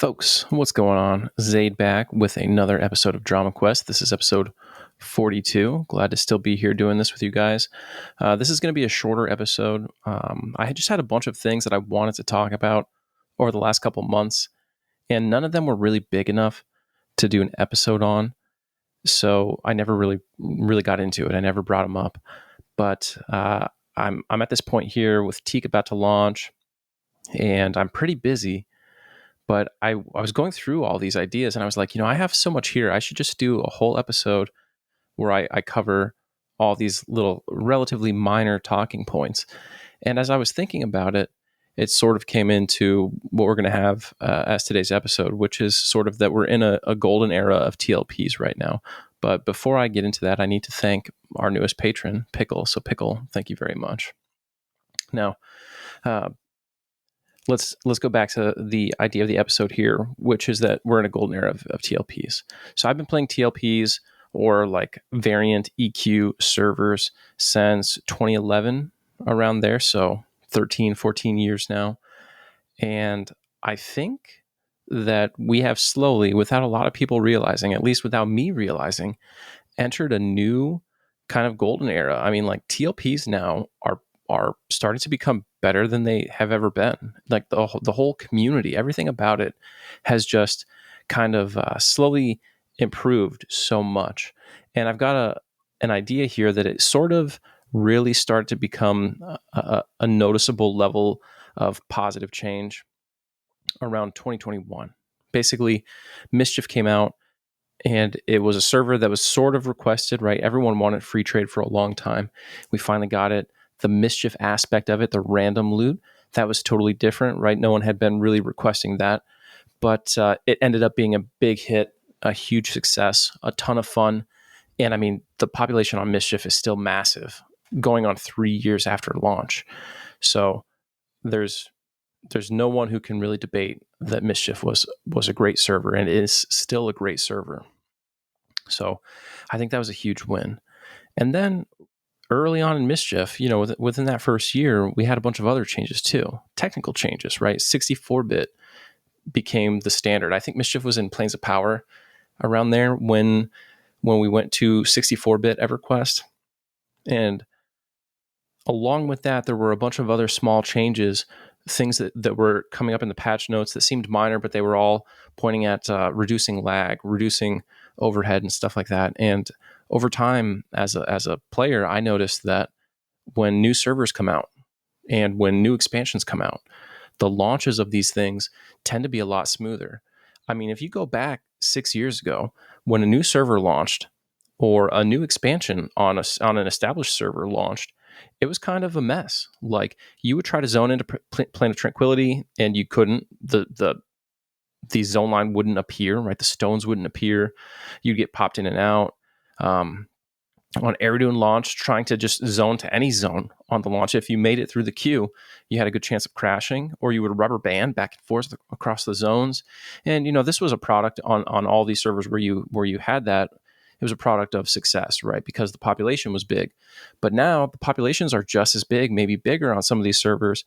Folks, what's going on? Zaide back with another episode of DramaQuest. This is episode 42. Glad to still be here doing this with you guys. This is going to be a shorter episode. I had just had a bunch of things that I wanted to talk about over the last couple months, and none of them were really big enough to do an episode on. So I never really got into it. I never brought them up. But I'm at this point here with Teek about to launch, and I'm pretty busy. But I was going through all these ideas and I was like, I have so much here. I should just do a whole episode where I cover all these little relatively minor talking points. And as I was thinking about it, it sort of came into what we're going to have as today's episode, which is sort of that we're in a golden era of TLPs right now. But before I get into that, I need to thank our newest patron, Pickle. So Pickle, thank you very much. Now, Let's go back to the idea of the episode here, which is that we're in a golden era of TLPs. So I've been playing TLPs or like variant EQ servers since 2011, around there. So 13, 14 years now. And I think that we have slowly, without a lot of people realizing, at least without me realizing, entered a new kind of golden era. I mean, like TLPs now are starting to become better than they have ever been. Like the whole community, everything about it has just kind of slowly improved so much. And I've got an idea here that it sort of really started to become a noticeable level of positive change around 2021. Basically, Mischief came out, and it was a server that was sort of requested, right? Everyone wanted free trade for a long time. We finally got it. The Mischief aspect of it, the random loot, that was totally different, right? No one had been really requesting that, but it ended up being a big hit, a huge success, a ton of fun. And I mean, the population on Mischief is still massive, going on 3 years after launch. So there's no one who can really debate that Mischief was a great server and is still a great server. So I think that was a huge win. And then early on in Mischief, within that first year, we had a bunch of other changes too. Technical changes, right? 64-bit became the standard. I think Mischief was in Planes of Power around there when we went to 64-bit EverQuest. And along with that, there were a bunch of other small changes, things that were coming up in the patch notes that seemed minor, but they were all pointing at reducing lag, reducing overhead and stuff like that. And over time, as a player, I noticed that when new servers come out and when new expansions come out, the launches of these things tend to be a lot smoother. I mean, if you go back 6 years ago, when a new server launched or a new expansion on an established server launched, it was kind of a mess. Like, you would try to zone into Plane of Tranquility and you couldn't. The zone line wouldn't appear, right? The stones wouldn't appear. You'd get popped in and out. On Eridu launch, trying to just zone to any zone on the launch, if you made it through the queue, you had a good chance of crashing, or you would rubber band back and forth across the zones. And this was a product on all these servers where you had that. It was a product of success, right? Because the population was big. But now the populations are just as big, maybe bigger on some of these servers,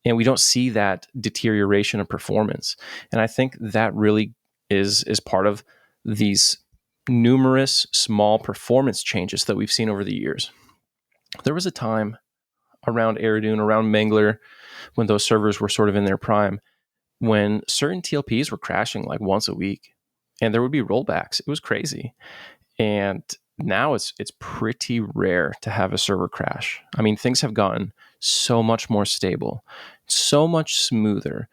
and we don't see that deterioration of performance. And I think that really is part of these numerous small performance changes that we've seen over the years. There was a time around Eridu, around Mangler, when those servers were sort of in their prime, when certain TLPs were crashing like once a week, and there would be rollbacks. It was crazy. And now it's pretty rare to have a server crash. I mean, things have gotten so much more stable, so much smoother,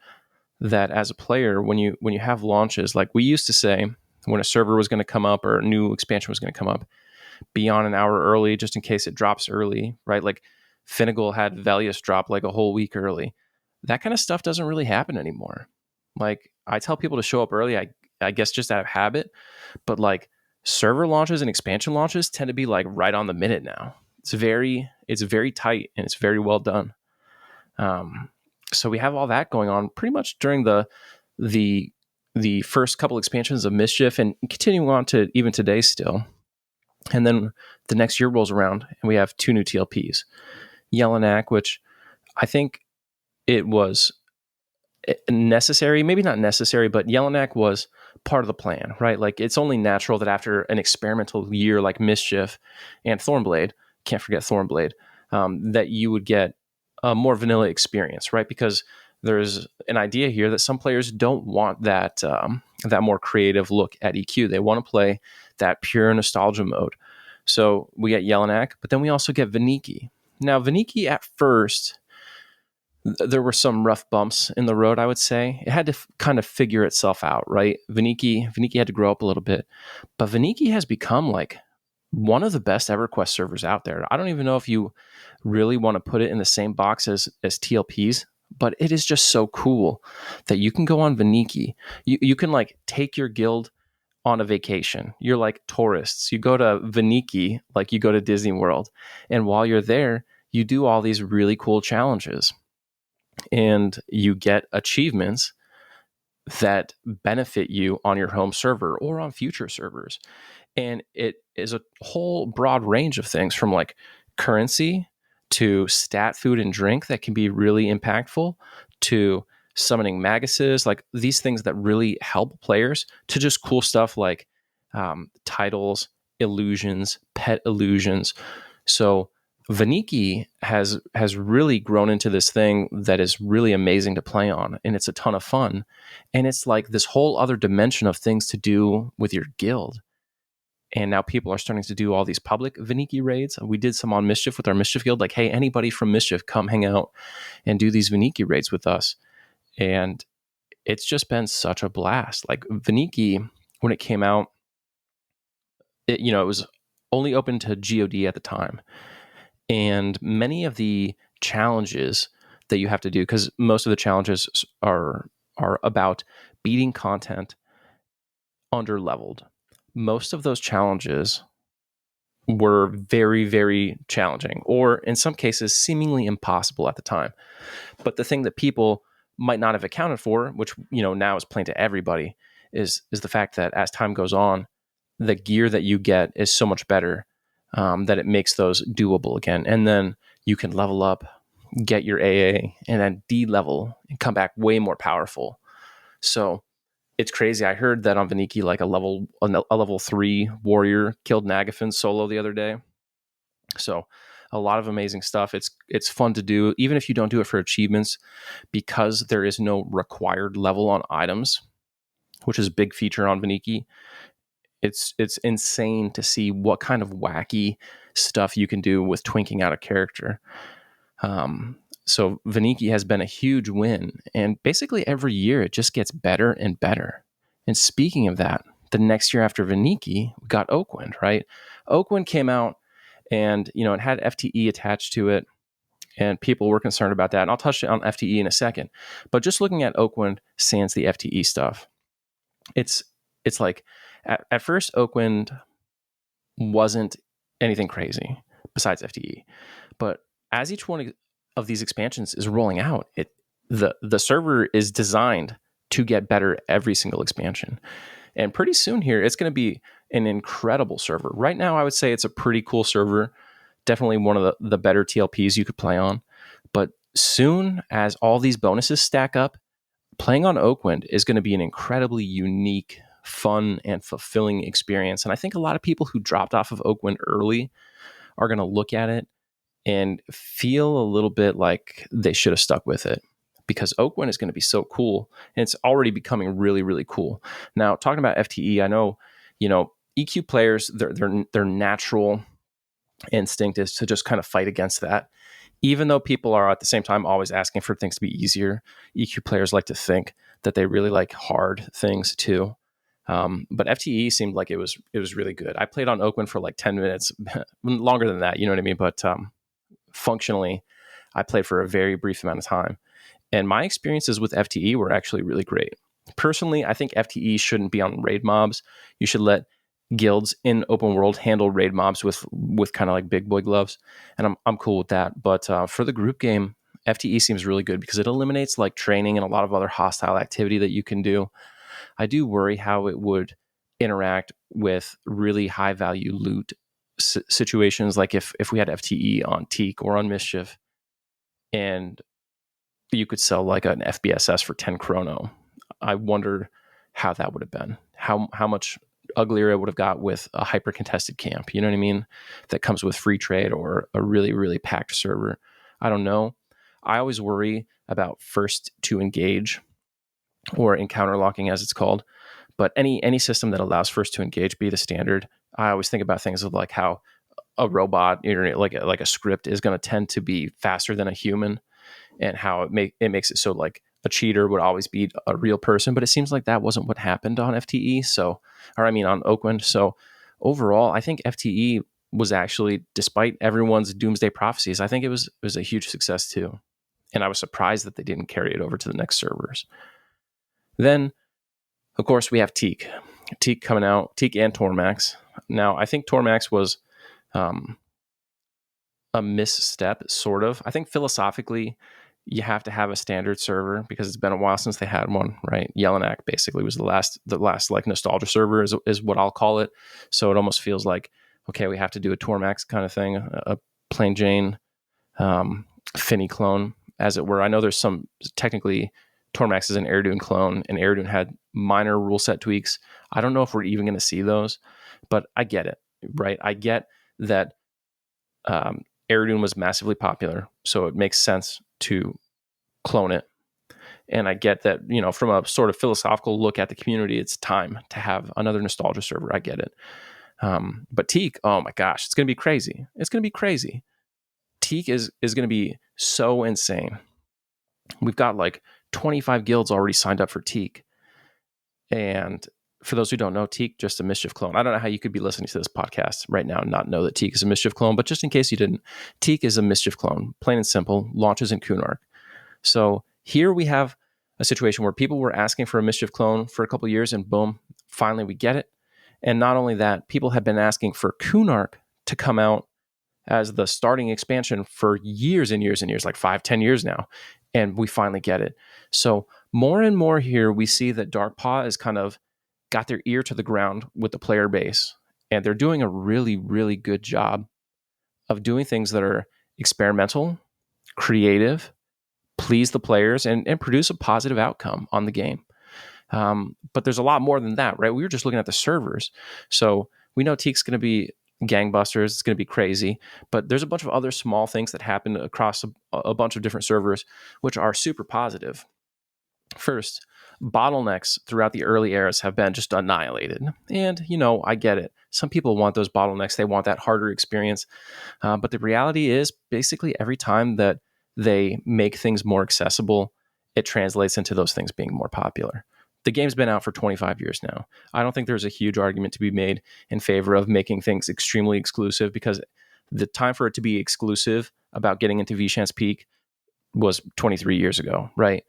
that as a player, when you have launches, like we used to say, when a server was going to come up or a new expansion was going to come up, be on an hour early just in case it drops early, right? Like Finnegal had Velius drop like a whole week early. That kind of stuff doesn't really happen anymore. Like, I tell people to show up early, I guess just out of habit, but like server launches and expansion launches tend to be like right on the minute now. It's very tight and it's very well done. So we have all that going on pretty much during the first couple expansions of Mischief and continuing on to even today still. And then the next year rolls around and we have 2 new TLPs. Yelinak, which I think it was necessary, maybe not necessary, but Yelinak was part of the plan, right? Like it's only natural that after an experimental year like Mischief and Thornblade, can't forget Thornblade, that you would get a more vanilla experience, right? Because there's an idea here that some players don't want that that more creative look at EQ. They want to play that pure nostalgia mode. So we get Yelinak, but then we also get Vaniki. Now, Vaniki at first, there were some rough bumps in the road, I would say. It had to kind of figure itself out, right? Vaniki had to grow up a little bit, but Vaniki has become like one of the best EverQuest servers out there. I don't even know if you really want to put it in the same box as TLPs, but it is just so cool that you can go on Vaniki. You can like take your guild on a vacation. You're like tourists. You go to Vaniki like you go to Disney World. And while you're there, you do all these really cool challenges. And you get achievements that benefit you on your home server or on future servers. And it is a whole broad range of things from like currency to stat, food, and drink that can be really impactful, to summoning maguses, like these things that really help players, to just cool stuff like titles, illusions, pet illusions. So Vaniki has really grown into this thing that is really amazing to play on, and it's a ton of fun. And it's like this whole other dimension of things to do with your guild. And now people are starting to do all these public Vaniki raids. We did some on Mischief with our Mischief guild. Like, hey, anybody from Mischief, come hang out and do these Vaniki raids with us. And it's just been such a blast. Like Vaniki, when it came out, it was only open to GOD at the time. And many of the challenges that you have to do, because most of the challenges are about beating content under-leveled. Most of those challenges were very, very challenging, or in some cases, seemingly impossible at the time. But the thing that people might not have accounted for, which now is plain to everybody, is the fact that as time goes on, the gear that you get is so much better that it makes those doable again. And then you can level up, get your AA, and then D-level and come back way more powerful. So it's crazy. I heard that on Vaniki, like a level 3 warrior killed Nagafin solo the other day. So a lot of amazing stuff. It's fun to do, even if you don't do it for achievements, because there is no required level on items, which is a big feature on Vaniki. It's insane to see what kind of wacky stuff you can do with twinking out a character. So Vaniki has been a huge win, and basically every year it just gets better and better. And speaking of that, the next year after Vaniki, we got Oakwynd, right? Oakwynd came out, and it had FTE attached to it, and people were concerned about that. And I'll touch on FTE in a second. But just looking at Oakwynd sans the FTE stuff, it's like at first Oakwynd wasn't anything crazy besides FTE, but as each one of these expansions is rolling out, the server is designed to get better every single expansion. And pretty soon here, it's going to be an incredible server. Right now, I would say it's a pretty cool server. Definitely one of the better TLPs you could play on. But soon, as all these bonuses stack up, playing on Oakwynd is going to be an incredibly unique, fun, and fulfilling experience. And I think a lot of people who dropped off of Oakwynd early are going to look at it and feel a little bit like they should have stuck with it, because Oakwynd is going to be so cool, and it's already becoming really, really cool. Now, talking about FTE, I know, EQ players, their natural instinct is to just kind of fight against that. Even though people are at the same time always asking for things to be easier, EQ players like to think that they really like hard things too. But FTE seemed like it was really good. I played on Oakwynd for like 10 minutes, longer than that, you know what I mean? But functionally, I played for a very brief amount of time. And my experiences with FTE were actually really great. Personally, I think FTE shouldn't be on raid mobs. You should let guilds in open world handle raid mobs with kind of like big boy gloves. And I'm cool with that. But for the group game, FTE seems really good because it eliminates like training and a lot of other hostile activity that you can do. I do worry how it would interact with really high value loot situations, like if we had FTE on Teek or on Mischief, and you could sell like an FBSS for 10 chrono. I wonder how that would have been, how much uglier it would have got with a hyper contested camp. You know what I mean? That comes with free trade or a really, really packed server. I don't know. I always worry about first to engage or encounter locking as it's called. But any system that allows first to engage be the standard. I always think about things of like how a robot, like a script, is going to tend to be faster than a human, and how it makes it so like a cheater would always beat a real person. But it seems like that wasn't what happened on FTE. On Oakwynd. So overall, I think FTE was actually, despite everyone's doomsday prophecies, I think it was a huge success too. And I was surprised that they didn't carry it over to the next servers. Then, of course, we have Teek coming out, Teek and Tormax. Now, I think Tormax was a misstep, sort of. I think philosophically, you have to have a standard server because it's been a while since they had one, right? Yelinak basically was the last like nostalgia server is what I'll call it. So it almost feels like, okay, we have to do a Tormax kind of thing, a plain Jane Finny clone, as it were. I know there's some, technically, Tormax is an Airdoon clone, and Airdoon had minor rule set tweaks. I don't know if we're even going to see those, but I get it, right? I get that Airdoon was massively popular, so it makes sense to clone it. And I get that, from a sort of philosophical look at the community, it's time to have another nostalgia server. I get it. But Teek, oh my gosh, it's going to be crazy. It's going to be crazy. Teek is going to be so insane. We've got like 25 guilds already signed up for Teek. And for those who don't know, Teek, just a Mischief clone. I don't know how you could be listening to this podcast right now and not know that Teek is a Mischief clone, but just in case you didn't, Teek is a Mischief clone, plain and simple, launches in Kunark. So here we have a situation where people were asking for a Mischief clone for a couple of years, and boom, finally we get it. And not only that, people have been asking for Kunark to come out as the starting expansion for years and years and years, like 5-10 years now. And we finally get it. So more and more here, we see that Darkpaw has kind of got their ear to the ground with the player base. And they're doing a really, really good job of doing things that are experimental, creative, please the players, and produce a positive outcome on the game. But there's a lot more than that, right? We were just looking at the servers. So we know Teek's going to be gangbusters. It's going to be crazy. But there's a bunch of other small things that happen across a bunch of different servers, which are super positive. First, bottlenecks throughout the early eras have been just annihilated. And, I get it. Some people want those bottlenecks. They want that harder experience. But the reality is, basically every time that they make things more accessible, it translates into those things being more popular. The game's been out for 25 years now. I don't think there's a huge argument to be made in favor of making things extremely exclusive, because the time for it to be exclusive about getting into Vishane's Peak was 23 years ago, right?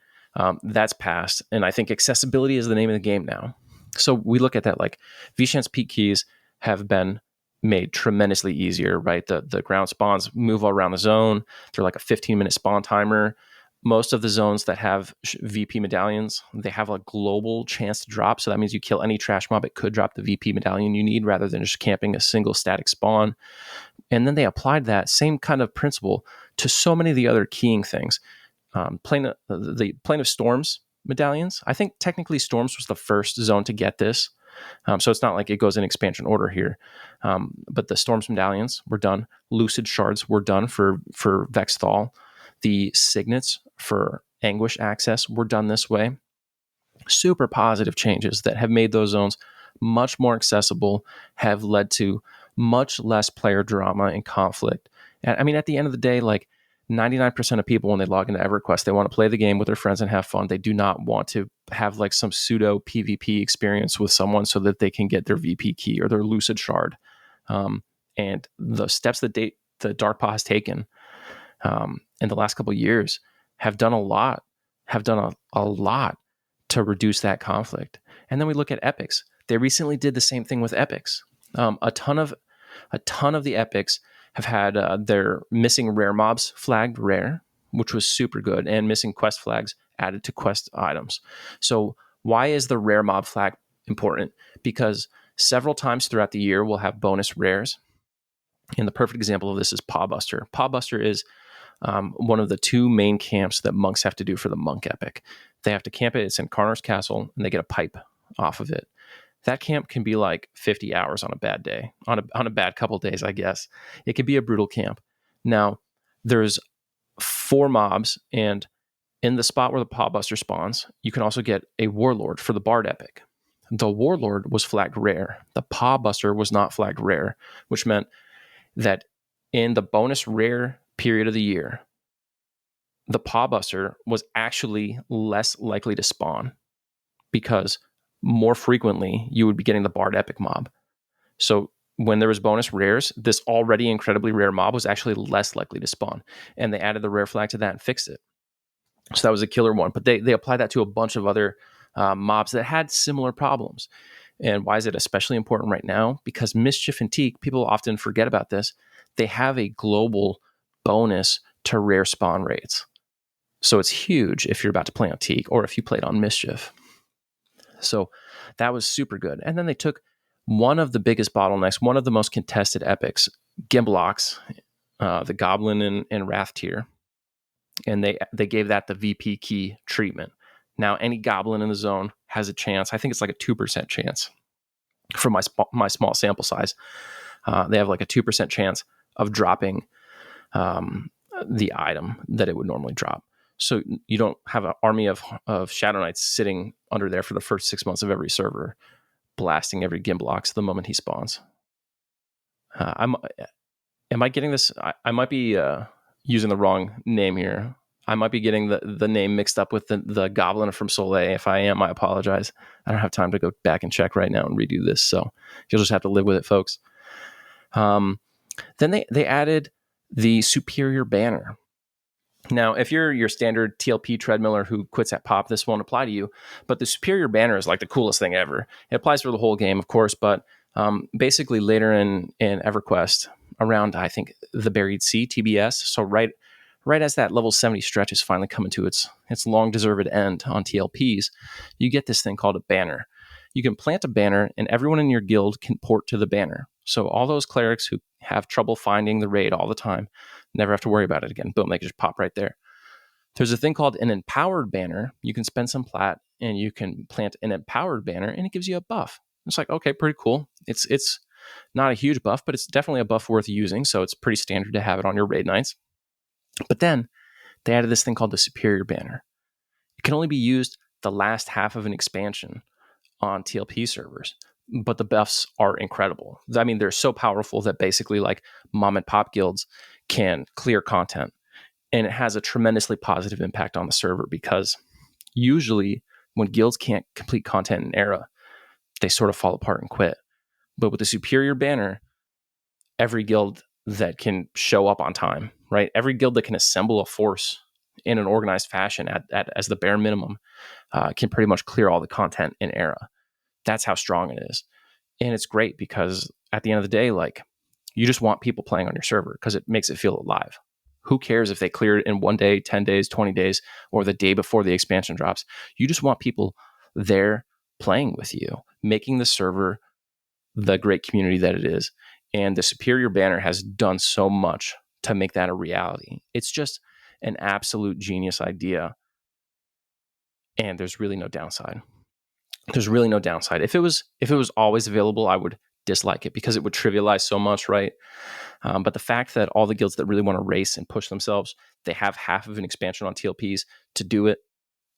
That's past. And I think accessibility is the name of the game now. So we look at that, like Vishane's Peak keys have been made tremendously easier, right? The ground spawns move all around the zone. They're like a 15-minute spawn timer. Most of the zones that have VP medallions, they have a global chance to drop. So that means you kill any trash mob, it could drop the VP medallion you need rather than just camping a single static spawn. And then they applied that same kind of principle to so many of the other keying things. The Plane of Storms medallions, I think technically Storms was the first zone to get this. So it's not like it goes in expansion order here. But the Storms medallions were done. Lucid Shards were done for Vexthal. The Signets for Anguish access were done this way. Super positive changes that have made those zones much more accessible, have led to much less player drama and conflict. And I mean, at the end of the day, like 99% of people, when they log into EverQuest, they want to play the game with their friends and have fun. They do not want to have like some pseudo PvP experience with someone so that they can get their VP key or their Lucid Shard. And the steps that Darkpaw has taken in the last couple of years have done a lot to reduce that conflict. And then we look at epics. They recently did the same thing with epics. A ton of the epics have had their missing rare mobs flagged rare, which was super good, and missing quest flags added to quest items. So why is the rare mob flag important? Because several times throughout the year, we'll have bonus rares. And the perfect example of this is Pawbuster. Pawbuster is one of the two main camps that monks have to do for the monk epic. They have to camp it. It's in Karnar's castle, and they get a pipe off of it. That camp can be like 50 hours on a bad day, on a bad couple days, I guess. It could be a brutal camp. Now, there's 4 mobs, and in the spot where the Pawbuster spawns, you can also get a Warlord for the Bard epic. The Warlord was flagged rare. The Pawbuster was not flagged rare, which meant that in the bonus rare period of the year, the Pawbuster was actually less likely to spawn because more frequently you would be getting the Bard epic mob. So when there was bonus rares, this already incredibly rare mob was actually less likely to spawn. And they added the rare flag to that and fixed it. So that was a killer one. But they applied that to a bunch of other mobs that had similar problems. And why is it especially important right now? Because Mischief and Teek, people often forget about this, they have a global bonus to rare spawn rates. So it's huge if you're about to play on Teek or if you played on Mischief. So that was super good. And then they took one of the biggest bottlenecks, one of the most contested epics, Gimblox, the Goblin and Wrath tier, and they gave that the VP key treatment. Now, any Goblin in the zone has a chance. I think it's like a 2% chance from my small sample size. They have like a 2% chance of dropping the item that it would normally drop. So you don't have an army of Shadow Knights sitting under there for the first 6 months of every server, blasting every Gimblox the moment he spawns. Am I getting this? I might be using the wrong name here. I might be getting the name mixed up with the Goblin from Soleil. If I am, I apologize. I don't have time to go back and check right now and redo this, so you'll just have to live with it, folks. Then they added the Superior Banner. Now, if you're your standard TLP treadmiller who quits at pop, this won't apply to you. But the Superior Banner is like the coolest thing ever. It applies for the whole game, of course, but basically later in EverQuest, around, I think, the Buried Sea, TBS, so right as that level 70 stretch is finally coming to its long-deserved end on TLPs, you get this thing called a banner. You can plant a banner, and everyone in your guild can port to the banner. So all those clerics who have trouble finding the raid all the time never have to worry about it again. Boom, they can just pop right there. There's a thing called an empowered banner. You can spend some plat, and you can plant an empowered banner, and it gives you a buff. It's like, okay, pretty cool. It's not a huge buff, but it's definitely a buff worth using, so it's pretty standard to have it on your raid nights. But then they added this thing called the Superior Banner. It can only be used the last half of an expansion on TLP servers, but the buffs are incredible. I mean, they're so powerful that basically like mom and pop guilds can clear content, and it has a tremendously positive impact on the server because usually when guilds can't complete content in Era, they sort of fall apart and quit. But with the Superior Banner, every guild that can show up on time, right? Every guild that can assemble a force in an organized fashion as the bare minimum can pretty much clear all the content in Era. That's how strong it is. And it's great because at the end of the day, like, you just want people playing on your server because it makes it feel alive. Who cares if they clear it in 1 day, 10 days, 20 days, or the day before the expansion drops? You just want people there playing with you, making the server the great community that it is. And the Superior Banner has done so much to make that a reality. It's just an absolute genius idea. And there's really no downside. There's really no downside. If it was always available, I would dislike it because it would trivialize so much, right? But the fact that all the guilds that really want to race and push themselves, they have half of an expansion on TLPs to do it,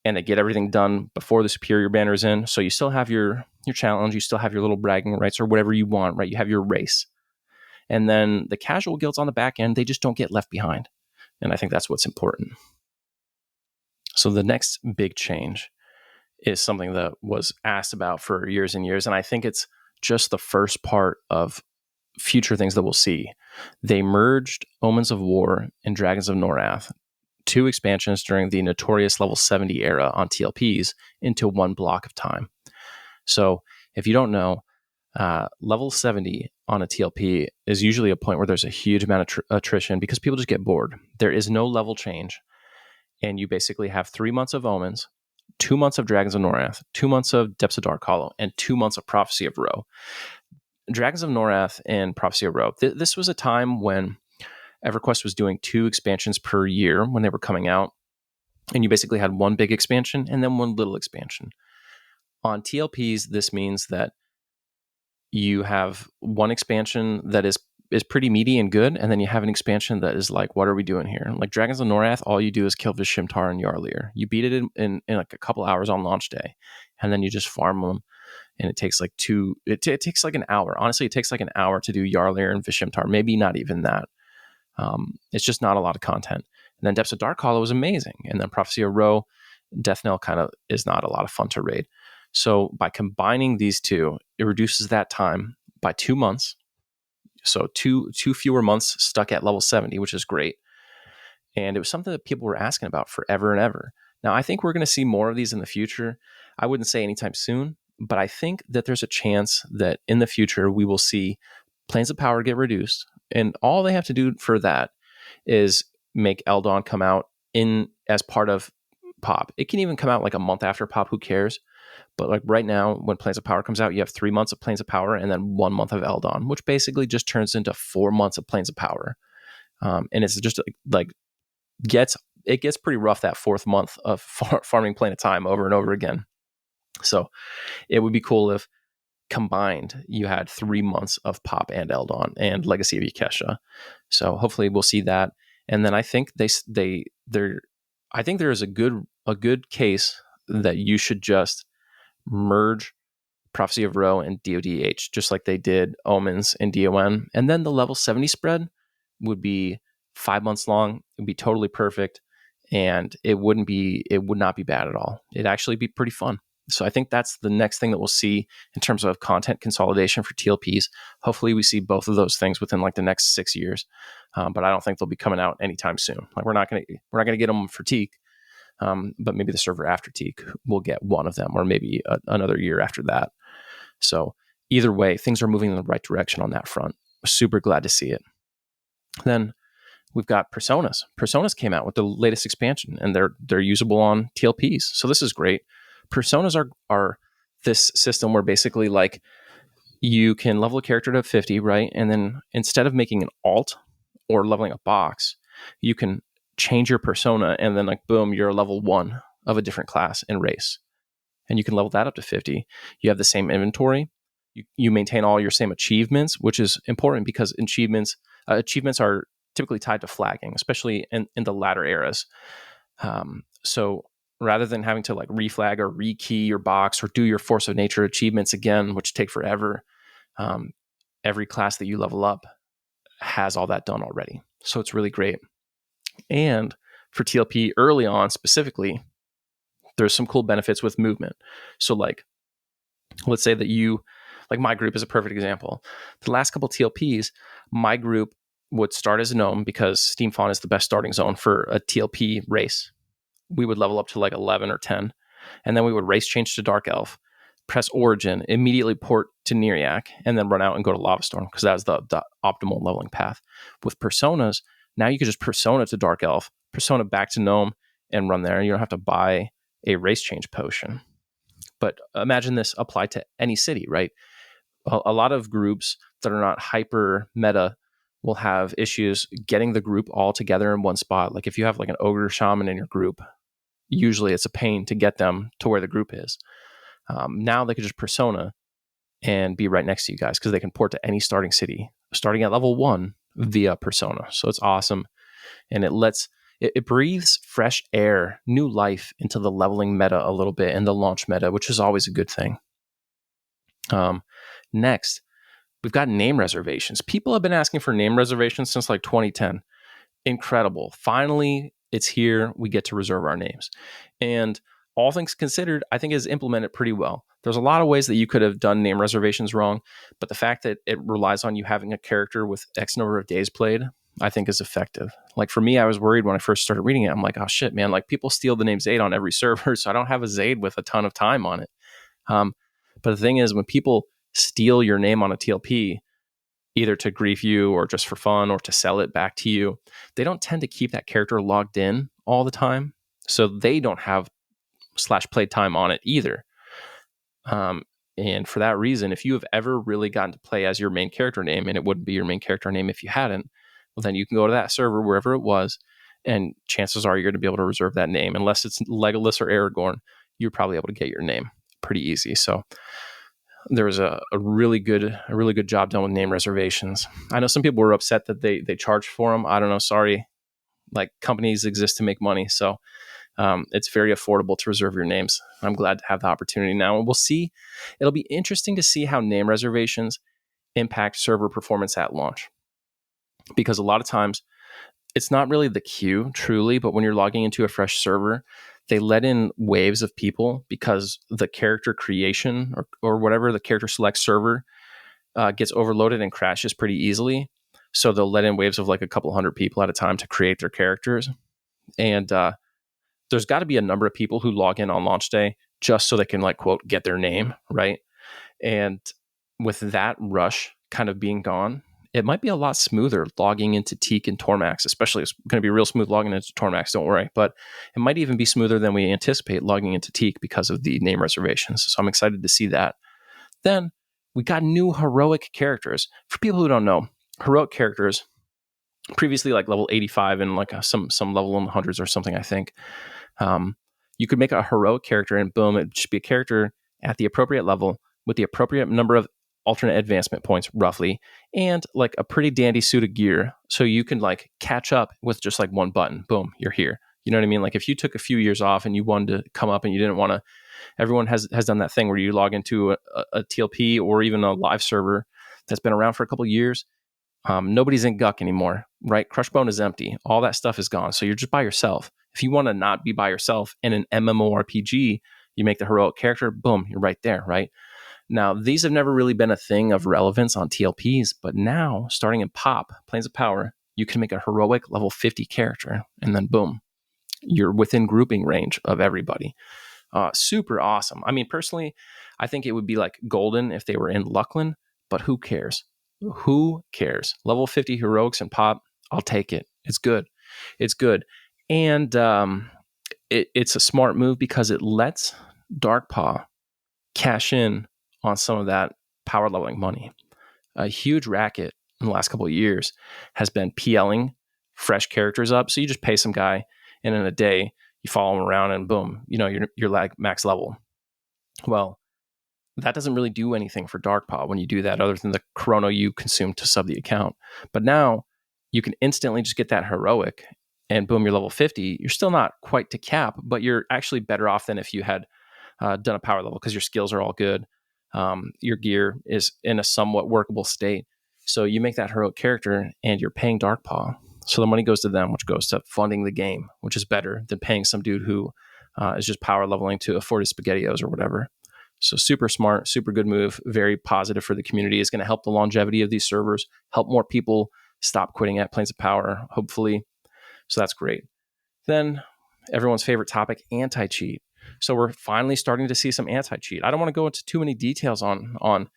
and they get everything done before the Superior Banner is in. So you still have your challenge, you still have your little bragging rights or whatever you want, right? You have your race. And then the casual guilds on the back end, they just don't get left behind. And I think that's what's important. So the next big change is something that was asked about for years and years. And I think it's just the first part of future things that we'll see. They merged Omens of War and Dragons of Norath, 2 expansions during the notorious level 70 era on TLPs, into one block of time. So if you don't know, level 70 on a TLP is usually a point where there's a huge amount of attrition because people just get bored. There is no level change. And you basically have 3 months of Omens, 2 months of Dragons of Norath, 2 months of Depths of Dark Hollow, and 2 months of Prophecy of Ro. Dragons of Norath and Prophecy of Ro, this was a time when EverQuest was doing 2 expansions per year when they were coming out. And you basically had one big expansion and then one little expansion. On TLPs, this means that you have one expansion that is pretty meaty and good, and then you have an expansion that is like, what are we doing here? Like Dragons of Norath, all you do is kill Vishimtar and Yarlir. You beat it in like a couple hours on launch day, and then you just farm them, and it takes like it takes like an hour. Honestly, it takes like an hour to do Yarlir and Vishimtar, maybe not even that. It's just not a lot of content. And then Depths of Dark Hollow is amazing, and then Prophecy of Ro, Death Knell kind of is not a lot of fun to raid. So by combining these two, it reduces that time by 2 months. So two fewer months stuck at level 70, which is great. And it was something that people were asking about forever and ever. Now, I think we're going to see more of these in the future. I wouldn't say anytime soon, but I think that there's a chance that in the future we will see Planes of Power get reduced. And all they have to do for that is make Eldon come out in as part of Pop. It can even come out like a month after Pop, who cares? But like right now, when Planes of Power comes out, you have 3 months of Planes of Power and then 1 month of Eldon, which basically just turns into 4 months of Planes of Power. And it's just like it gets pretty rough that 4th month of farming Plane of Time over and over again. So it would be cool if combined you had 3 months of Pop and Eldon and Legacy of Yakesha. So hopefully we'll see that. And then I think I think there is a good case that you should just merge Prophecy of Ro and DODH, just like they did Omens and DON. And then the level 70 spread would be 5 months long. It would be totally perfect. And it would not be bad at all. It'd actually be pretty fun. So I think that's the next thing that we'll see in terms of content consolidation for TLPs. Hopefully we see both of those things within like the next 6 years. But I don't think they'll be coming out anytime soon. Like we're not going to get them for Teek. But maybe the server after Teek will get one of them, or maybe another year after that. So either way, things are moving in the right direction on that front. Super glad to see it. Then we've got Personas. Personas came out with the latest expansion, and they're usable on TLPs. So this is great. Personas are this system where basically like you can level a character to 50, right? And then instead of making an alt or leveling a box, you can change your persona, and then like boom, you're a level 1 of a different class and race, and you can level that up to 50. You have the same inventory. You maintain all your same achievements, which is important because achievements are typically tied to flagging, especially in the latter eras. So rather than having to like reflag or rekey your box or do your Force of Nature achievements again, which take forever, every class that you level up has all that done already. So it's really great. And for TLP early on specifically, there's some cool benefits with movement. So like, let's say that like my group is a perfect example. The last couple TLPs, my group would start as a gnome because Steam Fawn is the best starting zone for a TLP race. We would level up to like 11 or 10. And then we would race change to Dark Elf, press Origin, immediately port to Neriak, and then run out and go to Lava Storm because that was the optimal leveling path. With Personas, now you could just Persona to Dark Elf, Persona back to Gnome, and run there. You don't have to buy a race change potion. But imagine this applied to any city, right? A lot of groups that are not hyper meta will have issues getting the group all together in one spot. Like if you have like an Ogre Shaman in your group, usually it's a pain to get them to where the group is. Now they could just Persona and be right next to you guys because they can port to any starting city, starting at level 1 via Persona. So it's awesome. And it breathes fresh air, new life into the leveling meta a little bit and the launch meta, which is always a good thing. Next, we've got name reservations. People have been asking for name reservations since like 2010. Incredible. Finally, it's here. We get to reserve our names. And all things considered, I think is implemented pretty well. There's a lot of ways that you could have done name reservations wrong, but the fact that it relies on you having a character with X number of days played, I think is effective. Like for me, I was worried when I first started reading it. I'm like, oh shit, man, like people steal the name Zaide on every server, so I don't have a Zaide with a ton of time on it. But the thing is, when people steal your name on a TLP, either to grief you or just for fun or to sell it back to you, they don't tend to keep that character logged in all the time. So they don't have /played time on it either. And for that reason, if you have ever really gotten to play as your main character name, and it wouldn't be your main character name if you hadn't, well, then you can go to that server wherever it was, and chances are you're going to be able to reserve that name. Unless it's Legolas or Aragorn, you're probably able to get your name pretty easy. So there was a really good job done with name reservations. I know some people were upset that they charged for them. I don't know. Sorry, like companies exist to make money, so it's very affordable to reserve your names. I'm glad to have the opportunity now, and we'll see. It'll be interesting to see how name reservations impact server performance at launch, because a lot of times it's not really the queue truly, but when you're logging into a fresh server, they let in waves of people because the character creation or whatever the character select server gets overloaded and crashes pretty easily. So they'll let in waves of like a couple hundred people at a time to create their characters. And there's got to be a number of people who log in on launch day just so they can, like, quote, get their name, right? And with that rush kind of being gone, it might be a lot smoother logging into Teek and Tormax, especially. It's going to be real smooth logging into Tormax, don't worry. But it might even be smoother than we anticipate logging into Teek because of the name reservations. So I'm excited to see that. Then we got new heroic characters. For people who don't know, heroic characters, previously like level 85 and like some level in the hundreds or something, I think. You could make a heroic character and boom, it should be a character at the appropriate level with the appropriate number of alternate advancement points, roughly, and like a pretty dandy suit of gear. So you can like catch up with just like one button. Boom, you're here. You know what I mean? Like if you took a few years off and you wanted to come up and you didn't want to, everyone has done that thing where you log into a TLP or even a live server that's been around for a couple of years. Nobody's in Guck anymore, right? Crushbone is empty. All that stuff is gone. So you're just by yourself. If you want to not be by yourself in an MMORPG, you make the heroic character, boom, you're right there, right? Now, these have never really been a thing of relevance on TLPs, but now, starting in POP, Planes of Power, you can make a heroic level 50 character, and then boom, you're within grouping range of everybody. Super awesome. I mean, personally, I think it would be like golden if they were in Luckland, but who cares? Who cares? Level 50 heroics and POP, I'll take it. It's good. It's good. And it's a smart move because it lets Darkpaw cash in on some of that power leveling money. A huge racket in the last couple of years has been PLing fresh characters up. So you just pay some guy, and in a day you follow him around, and boom, you know, you're like max level. Well, that doesn't really do anything for Darkpaw when you do that, other than the chrono you consume to sub the account. But now you can instantly just get that heroic, and boom, you're level 50. You're still not quite to cap, but you're actually better off than if you had done a power level because your skills are all good. Your gear is in a somewhat workable state. So you make that heroic character and you're paying Darkpaw. So the money goes to them, which goes to funding the game, which is better than paying some dude who is just power leveling to afford his SpaghettiOs or whatever. So super smart, super good move, very positive for the community. It's going to help the longevity of these servers, help more people stop quitting at Planes of Power, hopefully. So that's great. Then everyone's favorite topic, anti-cheat. So we're finally starting to see some anti-cheat. I don't want to go into too many details on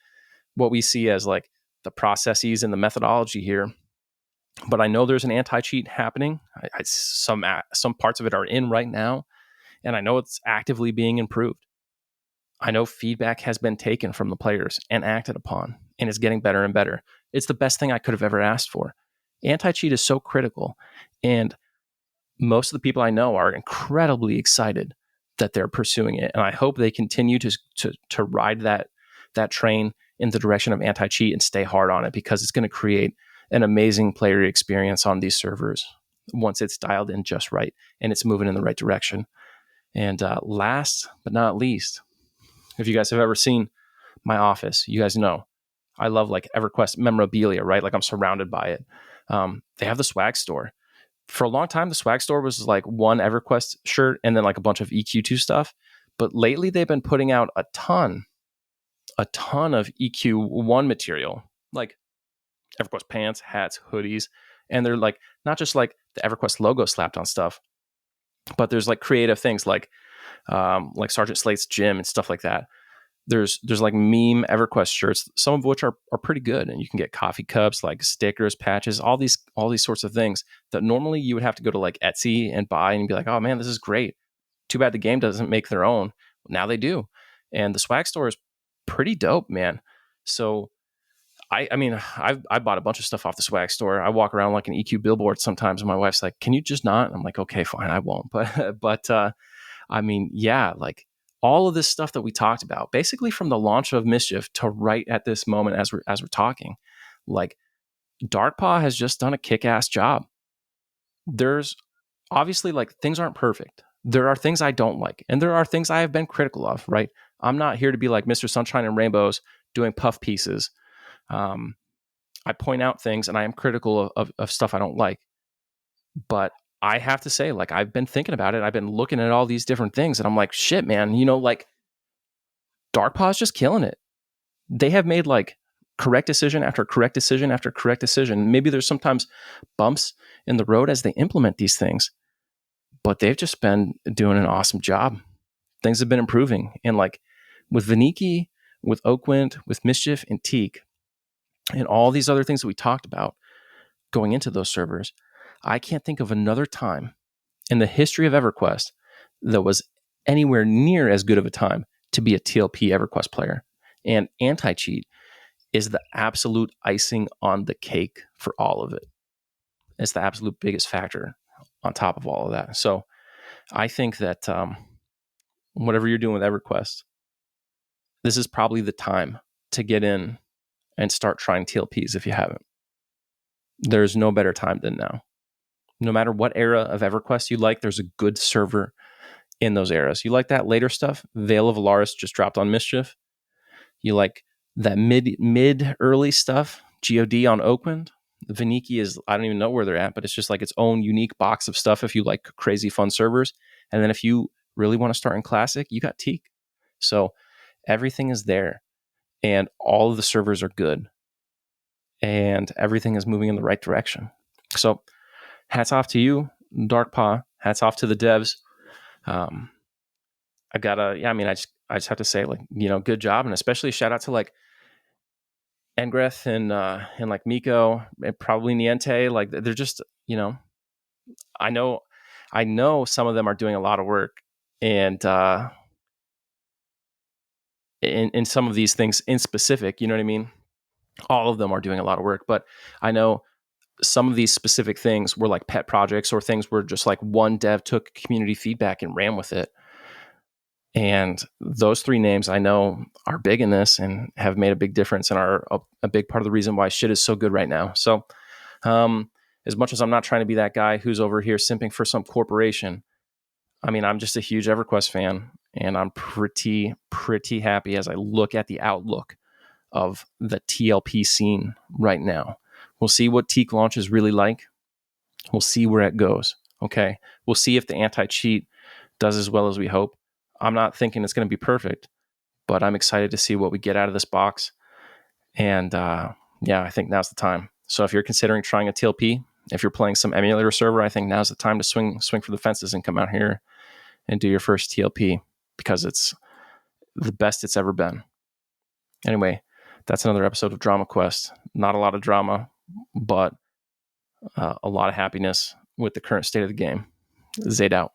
what we see as like the processes and the methodology here, but I know there's an anti-cheat happening. Some parts of it are in right now, and I know it's actively being improved. I know feedback has been taken from the players and acted upon, and it's getting better and better. It's the best thing I could have ever asked for. Anti-cheat is so critical, and most of the people I know are incredibly excited that they're pursuing it, and I hope they continue to ride that train in the direction of anti-cheat and stay hard on it, because it's going to create an amazing player experience on these servers once it's dialed in just right and it's moving in the right direction. And last but not least, if you guys have ever seen my office, you guys know I love like EverQuest memorabilia, right? Like I'm surrounded by it. They have the swag store. For a long time, the swag store was like one EverQuest shirt and then like a bunch of EQ2 stuff. But lately they've been putting out a ton of EQ1 material, like EverQuest pants, hats, hoodies. And they're like, not just like the EverQuest logo slapped on stuff, but there's like creative things like Sergeant Slate's gym and stuff like that. There's like meme EverQuest shirts, some of which are pretty good, and you can get coffee cups, like stickers, patches, all these sorts of things that normally you would have to go to like Etsy and buy and be like, oh man, this is great. Too bad the game doesn't make their own. Now they do, and the swag store is pretty dope, man. So I mean, I bought a bunch of stuff off the swag store. I walk around like an EQ billboard sometimes, and my wife's like, "Can you just not?" And I'm like, "Okay, fine, I won't." But I mean, yeah, like all of this stuff that we talked about, basically from the launch of Mischief to right at this moment as we're talking, like Darkpaw has just done a kick-ass job. There's obviously like things aren't perfect. There are things I don't like, and there are things I have been critical of. Right? I'm not here to be like Mr. Sunshine and Rainbows doing puff pieces. I point out things and I am critical of stuff I don't like. But I have to say, like, I've been thinking about it. I've been looking at all these different things and I'm like, shit, man, like Darkpaw is just killing it. They have made like correct decision after correct decision after correct decision. Maybe there's sometimes bumps in the road as they implement these things, but they've just been doing an awesome job. Things have been improving. And like with Vaniki, with Oakwynd, with Mischief and Teek, and all these other things that we talked about going into those servers, I can't think of another time in the history of EverQuest that was anywhere near as good of a time to be a TLP EverQuest player. And anti-cheat is the absolute icing on the cake for all of it. It's the absolute biggest factor on top of all of that. So I think that whatever you're doing with EverQuest, this is probably the time to get in and start trying TLPs if you haven't. There's no better time than now. No matter what era of EverQuest you like, there's a good server in those eras. You like that later stuff? Veil of Alaris just dropped on Mischief. You like that mid early stuff? GOD on Oakwynd. Vaniki is, I don't even know where they're at, but it's just like its own unique box of stuff if you like crazy fun servers. And then if you really want to start in Classic, you got Teek. So everything is there. And all of the servers are good. And everything is moving in the right direction. So hats off to you, Darkpaw. Hats off to the devs. I just have to say, like, good job, and especially shout out to like Engreth and like Miko and probably Niente. Like they're just, I know some of them are doing a lot of work, and in some of these things in specific, you know what I mean? All of them are doing a lot of work, but I know some of these specific things were like pet projects or things where just like one dev took community feedback and ran with it. And those three names I know are big in this and have made a big difference and are a big part of the reason why shit is so good right now. So as much as I'm not trying to be that guy who's over here simping for some corporation, I mean, I'm just a huge EverQuest fan, and I'm pretty happy as I look at the outlook of the TLP scene right now. We'll see what Teek launch is really like. We'll see where it goes. Okay. We'll see if the anti-cheat does as well as we hope. I'm not thinking it's going to be perfect, but I'm excited to see what we get out of this box. And I think now's the time. So if you're considering trying a TLP, if you're playing some emulator server, I think now's the time to swing for the fences and come out here and do your first TLP, because it's the best it's ever been. Anyway, that's another episode of DramaQuest. Not a lot of drama, but a lot of happiness with the current state of the game. Zaide out.